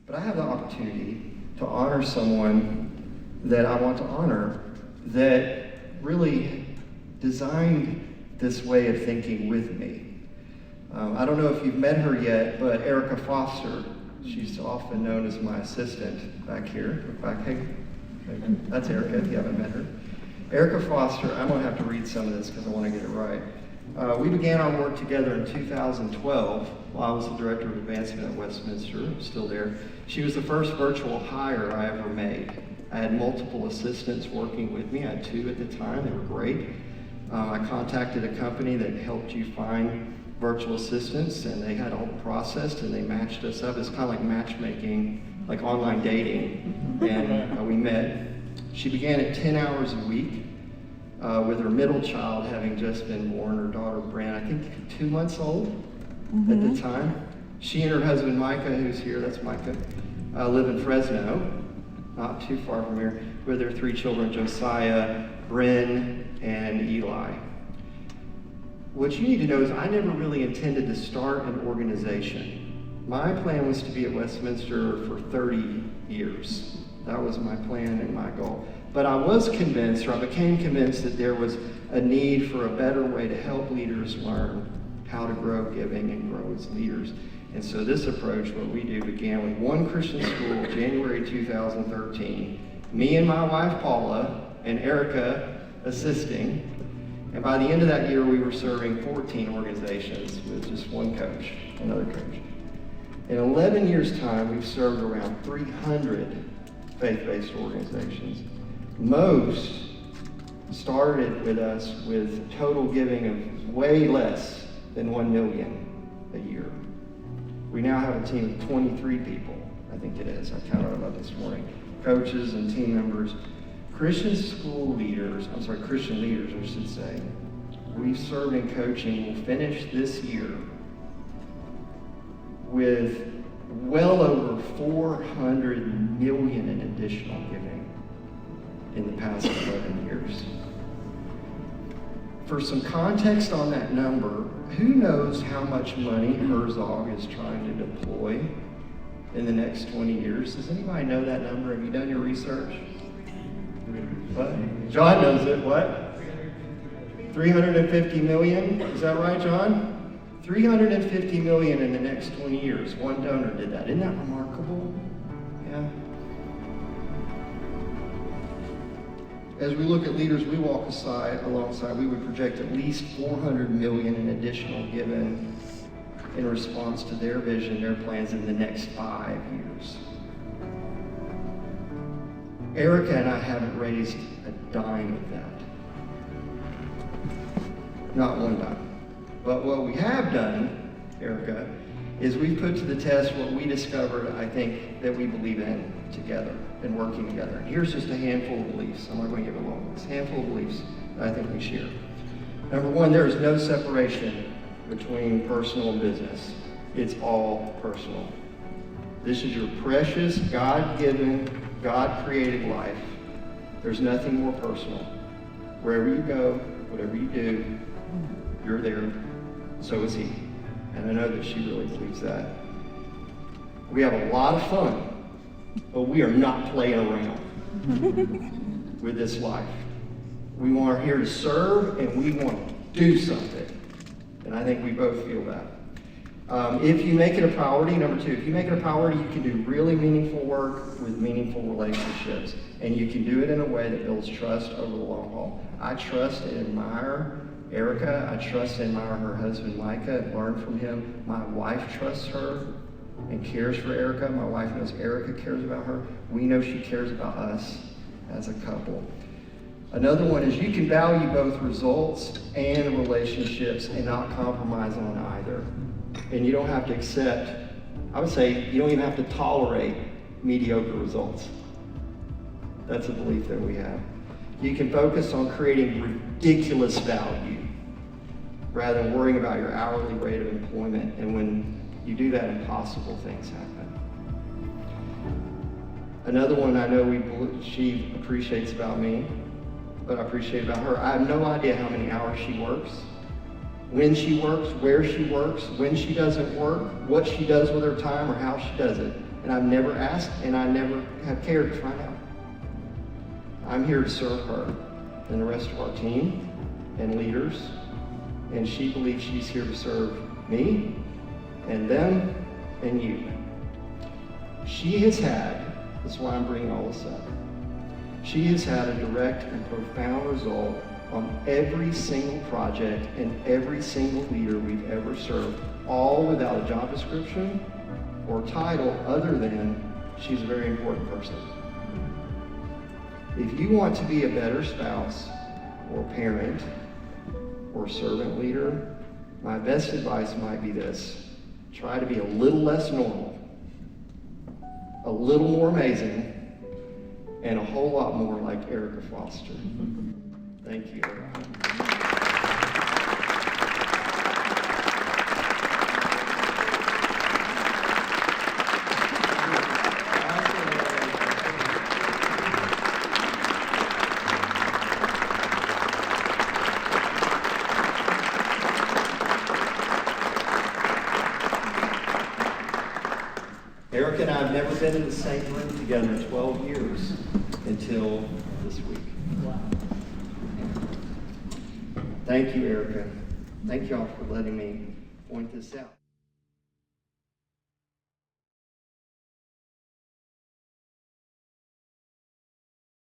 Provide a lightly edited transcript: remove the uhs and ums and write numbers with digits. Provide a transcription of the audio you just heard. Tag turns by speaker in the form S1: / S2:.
S1: But I have the opportunity to honor someone that I want to honor, that really designed this way of thinking with me. I don't know if you've met her yet, but Erica Foster, she's often known as my assistant back here. Look back, hey, that's Erica if you haven't met her. Erica Foster, I'm going to have to read some of this because I want to get it right. We began our work together in 2012 while I was the Director of Advancement at Westminster, still there. She was the first virtual hire I ever made. I had multiple assistants working with me. I had 2 at the time. They were great. I contacted a company that helped you find virtual assistants, and they had all processed, and they matched us up. It's kind of like matchmaking, like online dating, and we met. She began at 10 hours a week with her middle child having just been born, her daughter Bran, I think 2 months old at the time. She and her husband Micah, who's here, that's Micah, live in Fresno, not too far from here, with their 3 children, Josiah, Bryn, and Eli. What you need to know is I never really intended to start an organization. My plan was to be at Westminster for 30 years. That was my plan and my goal. But I was convinced, or I became convinced, that there was a need for a better way to help leaders learn how to grow giving and grow as leaders. And so this approach, what we do, began with one Christian school, January 2013, me and my wife Paula and Erica assisting. And by the end of that year, we were serving 14 organizations with just one coach, another coach. In 11 years' time, we've served around 300 faith-based organizations. Most started with us with total giving of way less than $1 million a year. We now have a team of 23 people, I think it is. I counted them up this morning. Coaches and team members. Christian leaders, I should say, we've served in coaching, will finish this year with well over $400 million in additional giving in the past 11 years. For some context on that number, who knows how much money Herzog is trying to deploy in the next 20 years? Does anybody know that number? Have you done your research? What? John knows it. What? 350 million? Is that right, John? 350 million in the next 20 years. One donor did that. Isn't that remarkable? Yeah. As we look at leaders we walk alongside, we would project at least 400 million in additional given in response to their vision, their plans in the next 5 years. Erica and I haven't raised a dime of that. Not one dime. But what we have done, Erica, is we've put to the test what we discovered, I think, that we believe in together and working together. And here's just a handful of beliefs. I'm not going to give a long list. A handful of beliefs that I think we share. Number one, there is no separation between personal and business. It's all personal. This is your precious, God-given, God-created life. There's nothing more personal. Wherever you go, whatever you do, you're there. So is he. And I know that she really believes that. We have a lot of fun, but we are not playing around with this life. We are here to serve, and we want to do something. And I think we both feel that. If you make it a priority, number two, if you make it a priority, you can do really meaningful work with meaningful relationships. And you can do it in a way that builds trust over the long haul. I trust and admire Erica. I trust and admire her husband, Micah, and learn from him. My wife trusts her and cares for Erica. My wife knows Erica cares about her. We know she cares about us as a couple. Another one is you can value both results and relationships and not compromise on either. And you don't have to accept, I would say, you don't even have to tolerate mediocre results. That's a belief that we have. You can focus on creating ridiculous value rather than worrying about your hourly rate of employment. And when you do that, impossible things happen. Another one I know she appreciates about me, but I appreciate about her. I have no idea how many hours she works, when she works, where she works, when she doesn't work, what she does with her time, or how she does it. and I've never asked, and I never have cared to find out. I'm here to serve her and the rest of our team and leaders, and she believes she's here to serve me and them and you. She has had, that's why I'm bringing all this up, she has had a direct and profound result on every single project and every single leader we've ever served, all without a job description or title other than she's a very important person. If you want to be a better spouse or parent or servant leader, my best advice might be this: try to be a little less normal, a little more amazing, and a whole lot more like Erica Foster. Thank you. Erica and I have never been in the same room together in 12 years until this week. Wow. Thank you, Erica. Thank y'all for letting me point this out.